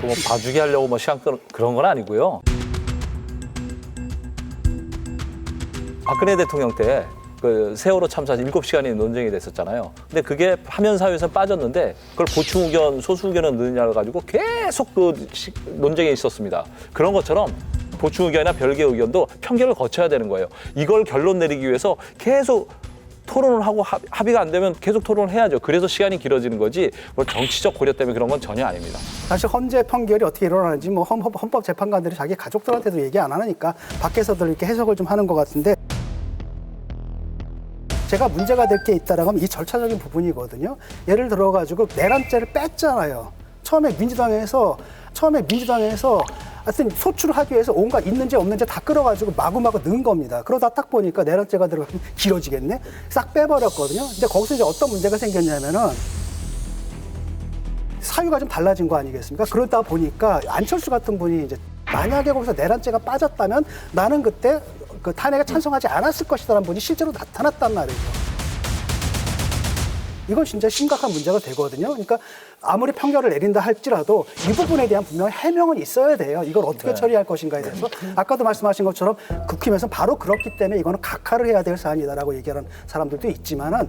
뭐 봐주게 하려고 뭐 시간 그런 건 아니고요. 박근혜 대통령 때 그 세월호 참사 7시간이 논쟁이 됐었잖아요. 근데 그게 화면 사유에서 빠졌는데 그걸 보충 의견, 소수 의견을 넣느냐를 가지고 계속 그 논쟁이 있었습니다. 그런 것처럼 보충 의견이나 별개 의견도 평결을 거쳐야 되는 거예요. 이걸 결론 내리기 위해서 계속 토론을 하고 합의가 안 되면 계속 토론을 해야죠. 그래서 시간이 길어지는 거지 뭐 정치적 고려 때문에 그런 건 전혀 아닙니다. 사실 헌재 판결이 어떻게 일어나는지 뭐 헌법재판관들이 자기 가족들한테도 얘기 안 하니까 밖에서도 이렇게 해석을 좀 하는 것 같은데 제가 문제가 될 게 있다라고 하면 이 절차적인 부분이거든요. 예를 들어가지고 내란죄를 뺐잖아요. 처음에 민주당에서 하여튼 소출을 하기 위해서 온갖 있는지 없는지 다 끌어가지고 마구마구 넣은 겁니다. 그러다 딱 보니까 내란죄가 들어가면 길어지겠네? 싹 빼버렸거든요. 근데 거기서 이제 어떤 문제가 생겼냐면은 사유가 좀 달라진 거 아니겠습니까? 그러다 보니까 안철수 같은 분이 이제 만약에 거기서 내란죄가 빠졌다면 나는 그때 그 탄핵에 찬성하지 않았을 것이라는 분이 실제로 나타났단 말이죠. 이건 진짜 심각한 문제가 되거든요. 그러니까 아무리 판결을 내린다 할지라도 이 부분에 대한 분명히 해명은 있어야 돼요. 이걸 어떻게 처리할 것인가에 대해서. 아까도 말씀하신 것처럼 국힘에서는 바로 그렇기 때문에 이거는 각하를 해야 될 사안이다라고 얘기하는 사람들도 있지만은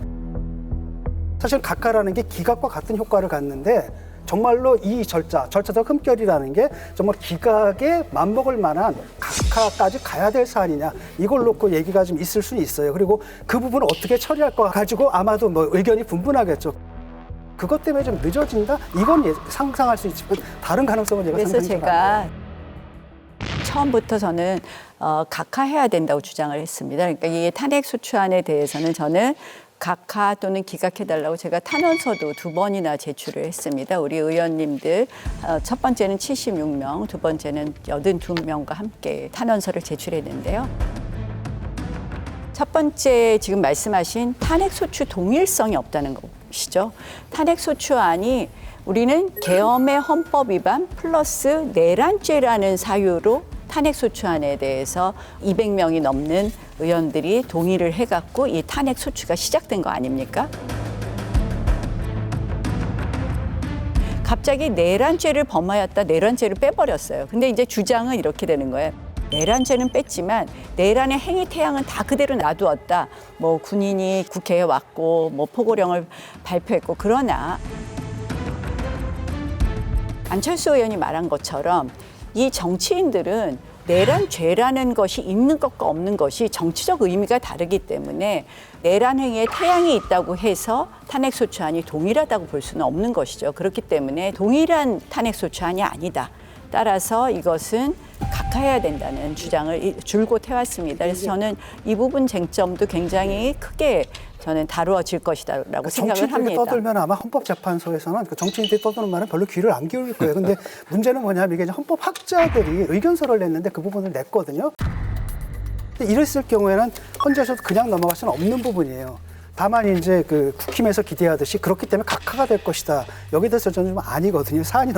사실 각하라는 게 기각과 같은 효과를 갖는데 정말로 이 절차적 흠결이라는 게 정말 기각에 맞먹을 만한 각하까지 가야 될 사안이냐 이걸 놓고 얘기가 좀 있을 수는 있어요. 그리고 그 부분을 어떻게 처리할 거 가지고 아마도 뭐 의견이 분분하겠죠. 그것 때문에 좀 늦어진다? 이건 상상할 수 있지만 다른 가능성은 제가 그래서 상상이 제가 처음부터 저는 각하해야 된다고 주장을 했습니다. 그러니까 이 탄핵 소추안에 대해서는 저는 각하 또는 기각해달라고 제가 탄원서도 2번이나 제출을 했습니다. 우리 의원님들 첫 번째는 76명, 두 번째는 82명과 함께 탄원서를 제출했는데요. 첫 번째 지금 말씀하신 탄핵소추 동일성이 없다는 것이죠. 탄핵소추안이 우리는 계엄의 헌법 위반 플러스 내란죄라는 사유로 탄핵소추안에 대해서 200명이 넘는 의원들이 동의를 해갖고 이 탄핵소추가 시작된 거 아닙니까? 갑자기 내란죄를 범하였다, 내란죄를 빼버렸어요. 근데 이제 주장은 이렇게 되는 거예요. 내란죄는 뺐지만 내란의 행위 태양은 다 그대로 놔두었다. 뭐 군인이 국회에 왔고 뭐 포고령을 발표했고 그러나 안철수 의원이 말한 것처럼 이 정치인들은 내란죄라는 것이 있는 것과 없는 것이 정치적 의미가 다르기 때문에 내란 행위에 태양이 있다고 해서 탄핵소추안이 동일하다고 볼 수는 없는 것이죠. 그렇기 때문에 동일한 탄핵소추안이 아니다. 따라서 이것은 각하해야 된다는 주장을 줄곧 해왔습니다. 그래서 저는 이 부분 쟁점도 굉장히 크게 저는 다루어질 것이다라고 생각을 합니다. 정치인들이 떠들면 아마 헌법재판소에서는 그 정치인들이 떠드는 말은 별로 귀를 안 기울일 거예요. 근데 문제는 뭐냐면 이게 헌법학자들이 의견서를 냈는데 그 부분을 냈거든요. 근데 이랬을 경우에는 헌재에서도 그냥 넘어갈 수는 없는 부분이에요. 다만 이제 그 국힘에서 기대하듯이 그렇기 때문에 각하가 될 것이다. 여기에 대해서 저는 좀 아니거든요. 사안이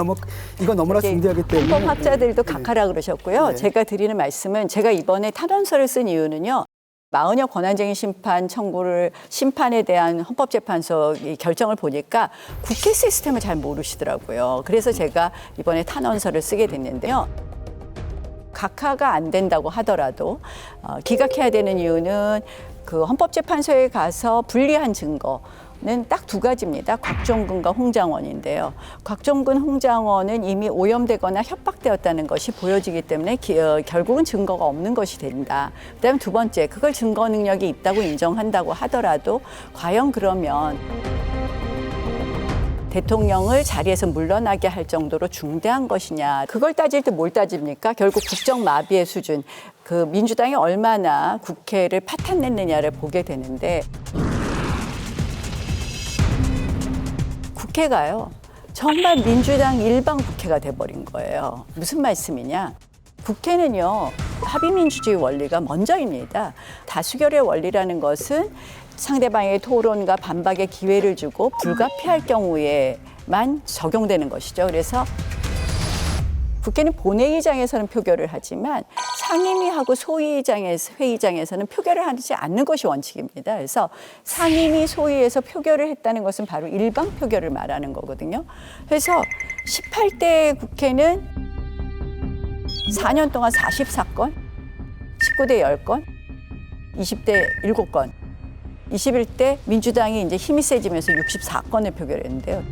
이거 너무나 중대하기 때문에. 헌법학자들도 각하라 그러셨고요. 네. 제가 드리는 말씀은 제가 이번에 탄원서를 쓴 이유는요. 마흔여 권한쟁의 심판 청구를 심판에 대한 헌법재판소 결정을 보니까 국회 시스템을 잘 모르시더라고요. 그래서 제가 이번에 탄원서를 쓰게 됐는데요. 각하가 안 된다고 하더라도 기각해야 되는 이유는 그 헌법재판소에 가서 불리한 증거는 딱 2가지입니다. 곽종근과 홍장원인데요. 곽종근, 홍장원은 이미 오염되거나 협박되었다는 것이 보여지기 때문에 결국은 증거가 없는 것이 된다. 그다음에 2번째, 그걸 증거 능력이 있다고 인정한다고 하더라도 과연 그러면 대통령을 자리에서 물러나게 할 정도로 중대한 것이냐. 그걸 따질 때 뭘 따집니까? 결국 국정마비의 수준. 그 민주당이 얼마나 국회를 파탄냈느냐를 보게 되는데 국회가요. 정말 민주당 일방 국회가 돼버린 거예요. 무슨 말씀이냐. 국회는요. 합의민주주의 원리가 먼저입니다. 다수결의 원리라는 것은 상대방의 토론과 반박의 기회를 주고 불가피할 경우에만 적용되는 것이죠. 그래서 국회는 본회의장에서는 표결을 하지만 상임위하고 소위회의장에서는 표결을 하지 않는 것이 원칙입니다. 그래서 상임위 소위에서 표결을 했다는 것은 바로 일방 표결을 말하는 거거든요. 그래서 18대 국회는 4년 동안 44건, 19대 10건, 20대 7건, 21대 민주당이 이제 힘이 세지면서 64건을 표결했는데요.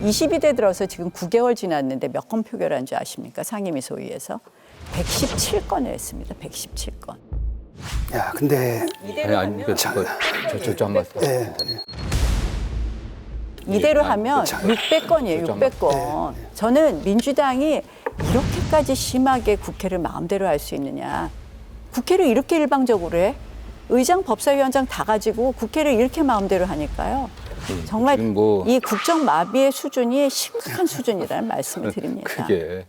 22대 들어서 지금 9개월 지났는데 몇 건 표결한 줄 아십니까? 상임위 소위에서 117건을 했습니다. 117건. 야, 근데 아니 저 한 말씀. 예. 이대로 하면 600건이에요. 600건. 저는 민주당이 이렇게까지 심하게 국회를 마음대로 할 수 있느냐. 국회를 이렇게 일방적으로 해? 의장, 법사위원장 다 가지고 국회를 이렇게 마음대로 하니까요. 정말 지금 뭐 이 국정 마비의 수준이 심각한 수준이라는 말씀을 드립니다. 그게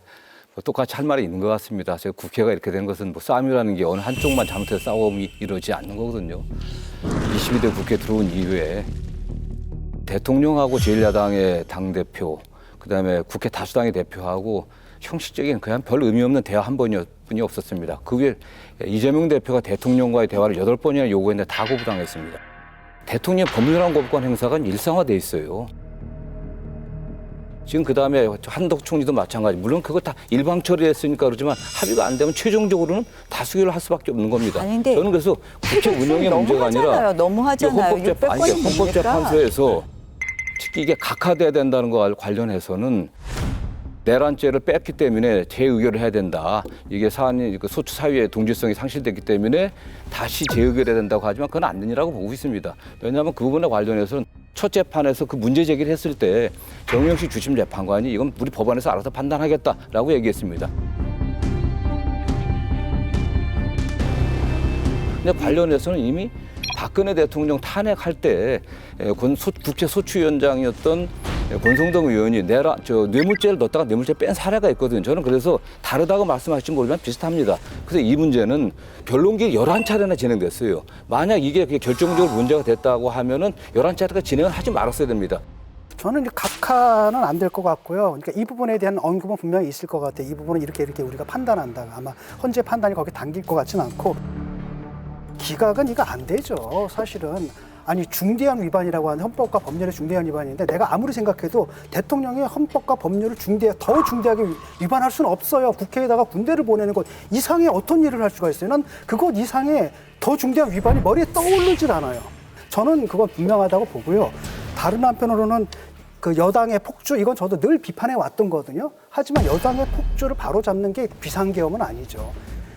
뭐 똑같이 할 말이 있는 것 같습니다. 제가 국회가 이렇게 된 것은 뭐 싸움이라는 게 어느 한쪽만 잘못해서 싸움이 이루어지지 않는 거거든요. 22대 국회 들어온 이후에 대통령하고 제1야당의 당대표, 그다음에 국회 다수당의 대표하고 형식적인 그냥 별 의미 없는 대화 한 번뿐이 없었습니다. 그 위에 이재명 대표가 대통령과의 대화를 8번이나 요구했는데 다 거부당했습니다. 대통령의 법률안 거부권 행사가 일상화돼 있어요. 지금 그다음에 한덕 총리도 마찬가지. 물론 그거 다 일방 처리했으니까 그러지만 합의가 안 되면 최종적으로는 다수결을 할 수밖에 없는 겁니다. 아니, 근데 저는 그래서 국회 운영의 문제가 아니라 너무하잖아요. 헌법재판소에서 특히 이게 각하돼야 된다는 거 관련해서는 내란죄를 뺐기 때문에 재의결을 해야 된다. 이게 사안이 소추 사유의 동질성이 상실됐기 때문에 다시 재의결해야 된다고 하지만 그건 안 되니라고 보고 있습니다. 왜냐하면 그 부분에 관련해서는 첫 재판에서 그 문제 제기를 했을 때 정영식 주심 재판관이 이건 우리 법원에서 알아서 판단하겠다라고 얘기했습니다. 근데 관련해서는 이미 박근혜 대통령 탄핵할 때 국회 소추위원장이었던 권성동 의원이 뇌물죄를 넣었다가 뇌물죄 뺀 사례가 있거든요. 저는 그래서 다르다고 말씀하실지 모르지만 비슷합니다. 그래서 이 문제는 변론기 11차례나 진행됐어요. 만약 이게 결정적으로 문제가 됐다고 하면은 11차례가 진행을 하지 말았어야 됩니다. 저는 이제 각하는 안 될 것 같고요. 그러니까 이 부분에 대한 언급은 분명히 있을 것 같아요. 이 부분은 이렇게 우리가 판단한다. 아마 헌재 판단이 거기 담길 것 같지는 않고 기각은 이거 안 되죠. 사실은. 아니 중대한 위반이라고 하는 헌법과 법률의 중대한 위반인데 내가 아무리 생각해도 대통령이 헌법과 법률을 더 중대하게 위반할 수는 없어요. 국회에다가 군대를 보내는 것 이상의 어떤 일을 할 수가 있어요. 난 그것 이상의 더 중대한 위반이 머리에 떠오르질 않아요. 저는 그건 분명하다고 보고요. 다른 한편으로는 그 여당의 폭주 이건 저도 늘 비판해 왔던 거거든요. 하지만 여당의 폭주를 바로잡는 게 비상계엄은 아니죠.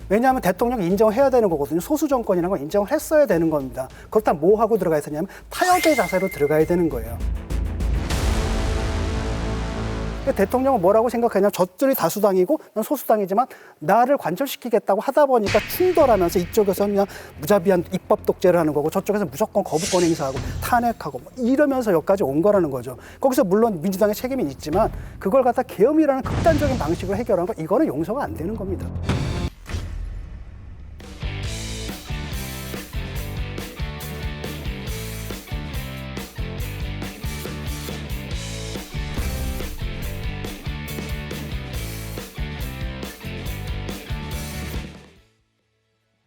왜냐하면 대통령이 인정해야 되는 거거든요. 소수 정권이라는 걸 인정을 했어야 되는 겁니다. 그렇다면 뭐 하고 들어가야 되냐면 타협의 자세로 들어가야 되는 거예요. 대통령은 뭐라고 생각하냐면 저들이 다수당이고 난 소수당이지만 나를 관철시키겠다고 하다 보니까 충돌하면서 이쪽에서는 그냥 무자비한 입법 독재를 하는 거고 저쪽에서 무조건 거부권 행사하고 탄핵하고 이러면서 여기까지 온 거라는 거죠. 거기서 물론 민주당의 책임이 있지만 그걸 갖다 계엄이라는 극단적인 방식으로 해결한 거 이거는 용서가 안 되는 겁니다.